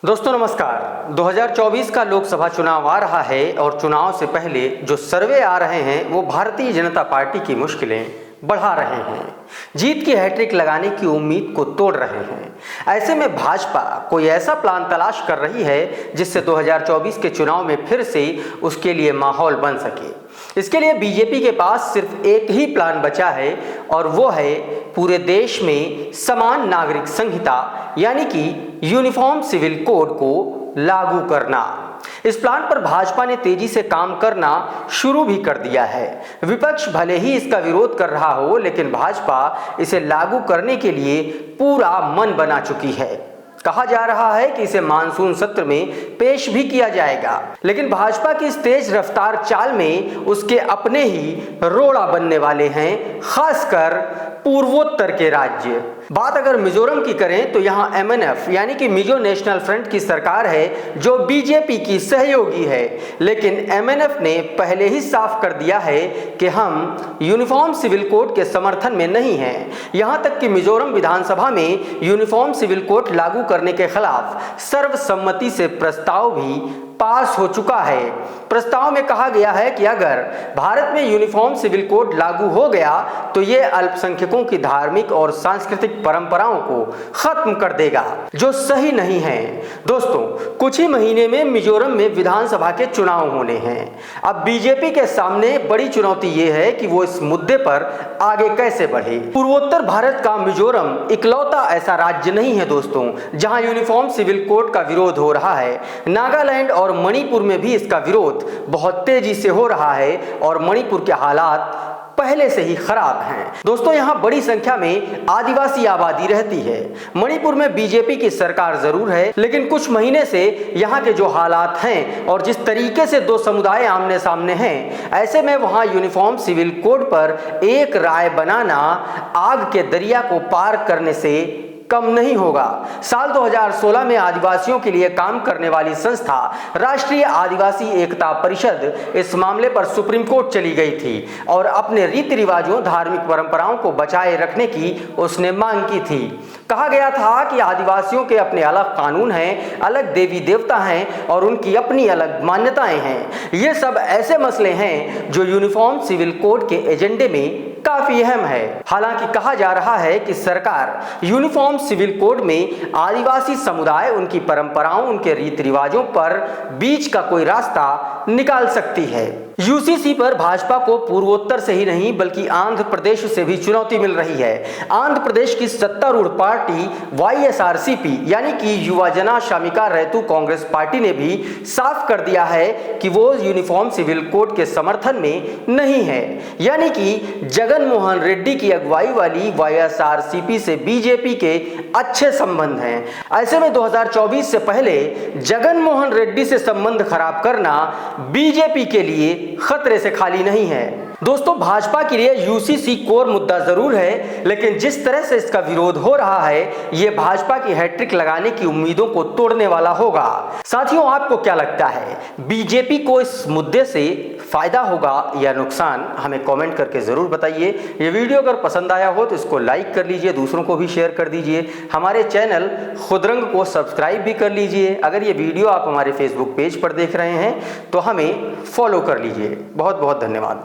दोस्तों नमस्कार। 2024 का लोकसभा चुनाव आ रहा है और चुनाव से पहले जो सर्वे आ रहे हैं वो भारतीय जनता पार्टी की मुश्किलें बढ़ा रहे हैं, जीत की हैट्रिक लगाने की उम्मीद को तोड़ रहे हैं। ऐसे में भाजपा कोई ऐसा प्लान तलाश कर रही है जिससे 2024 के चुनाव में फिर से उसके लिए माहौल बन सके। इसके लिए बीजेपी के पास सिर्फ एक ही प्लान बचा है और वो है पूरे देश में समान नागरिक संहिता यानी कि यूनिफॉर्म सिविल कोड को लागू करना। इस प्लान पर भाजपा ने तेजी से काम करना शुरू भी कर दिया है। विपक्ष भले ही इसका विरोध कर रहा हो, लेकिन भाजपा इसे लागू करने के लिए पूरा मन बना चुकी है। कहा जा रहा है कि इसे मानसून सत्र में पेश भी किया जाएगा, लेकिन भाजपा की इस तेज रफ्तार चाल में उसके अपने ही रोड़ा बनने वाले हैं, खासकर पूर्वोत्तर के राज्य। बात अगर मिजोरम की करें तो यहाँ MNF यानी कि मिजो नेशनल फ्रंट की सरकार है जो बीजेपी की सहयोगी है, लेकिन MNF ने पहले ही साफ कर दिया है कि हम यूनिफॉर्म सिविल कोड के समर्थन में नहीं हैं। यहाँ तक कि मिजोरम विधानसभा में यूनिफॉर्म सिविल कोड लागू करने के खिलाफ सर्वसम्मति से प्रस्ताव भी पास हो चुका है। प्रस्ताव में कहा गया है कि अगर भारत में यूनिफॉर्म सिविल कोड लागू हो गया तो ये अल्पसंख्यकों की धार्मिक और सांस्कृतिक परंपराओं को खत्म कर देगा, जो सही नहीं है। दोस्तों, कुछ ही महीने में मिजोरम में विधानसभा के चुनाव होने हैं। अब बीजेपी के सामने बड़ी चुनौती ये है कि वो इस मुद्दे पर आगे कैसे बढ़े। पूर्वोत्तर भारत का मिजोरम इकलौता ऐसा राज्य नहीं है दोस्तों जहां यूनिफॉर्म सिविल कोड का विरोध हो रहा है। नागालैंड और मणिपुर में भी इसका विरोध बहुत तेजी से हो रहा है और मणिपुर के हालात पहले से ही खराब हैं। दोस्तों, यहाँ बड़ी संख्या में आदिवासी आबादी रहती है। मणिपुर में बीजेपी की सरकार जरूर है, लेकिन कुछ महीने से यहाँ के जो हालात हैं और जिस तरीके से दो समुदाय आमने सामने हैं, ऐसे में वहाँ यूनिफॉर्म सिविल कोड पर एक राय बनाना आग के दरिया को पार करने से कम नहीं होगा। साल 2016 में आदिवासियों के लिए काम करने वाली संस्था राष्ट्रीय आदिवासी एकता परिषद इस मामले पर सुप्रीम कोर्ट चली गई थी और अपने रीति रिवाजों, धार्मिक परंपराओं को बचाए रखने की उसने मांग की थी। कहा गया था कि आदिवासियों के अपने अलग कानून हैं, अलग देवी देवता हैं और उनकी अपनी अलग मान्यताएं हैं। ये सब ऐसे मसले हैं जो यूनिफॉर्म सिविल कोड के एजेंडे में काफी अहम है। हालांकि कहा जा रहा है कि सरकार यूनिफॉर्म सिविल कोड में आदिवासी समुदाय, उनकी परंपराओं, उनके रीति रिवाजों पर बीच का कोई रास्ता निकाल सकती है। यूसीसी पर भाजपा को पूर्वोत्तर से ही नहीं बल्कि आंध्र प्रदेश से भी चुनौती मिल रही है। आंध्र प्रदेश की सत्तारूढ़ पार्टी YSRCP यानी कि युवा जना श्रमिका रैतु कांग्रेस पार्टी ने भी साफ कर दिया है कि वो यूनिफॉर्म सिविल कोड के समर्थन में नहीं है। यानी कि जगन मोहन रेड्डी की अगुवाई वाली YSRCP से बीजेपी के अच्छे संबंध हैं। ऐसे में 2024 से पहले जगन मोहन रेड्डी से संबंध खराब करना बीजेपी के लिए खतरे से खाली नहीं है। दोस्तों, भाजपा के लिए यूसीसी कोर मुद्दा जरूर है, लेकिन जिस तरह से इसका विरोध हो रहा है ये भाजपा की हैट्रिक लगाने की उम्मीदों को तोड़ने वाला होगा। साथियों, आपको क्या लगता है, बीजेपी को इस मुद्दे से फायदा होगा या नुकसान? हमें कमेंट करके जरूर बताइए। ये वीडियो अगर पसंद आया हो तो इसको लाइक कर लीजिए, दूसरों को भी शेयर कर दीजिए। हमारे चैनल खुदरंग को सब्सक्राइब भी कर लीजिए। अगर ये वीडियो आप हमारे फेसबुक पेज पर देख रहे हैं तो हमें फॉलो कर लीजिए। बहुत बहुत धन्यवाद।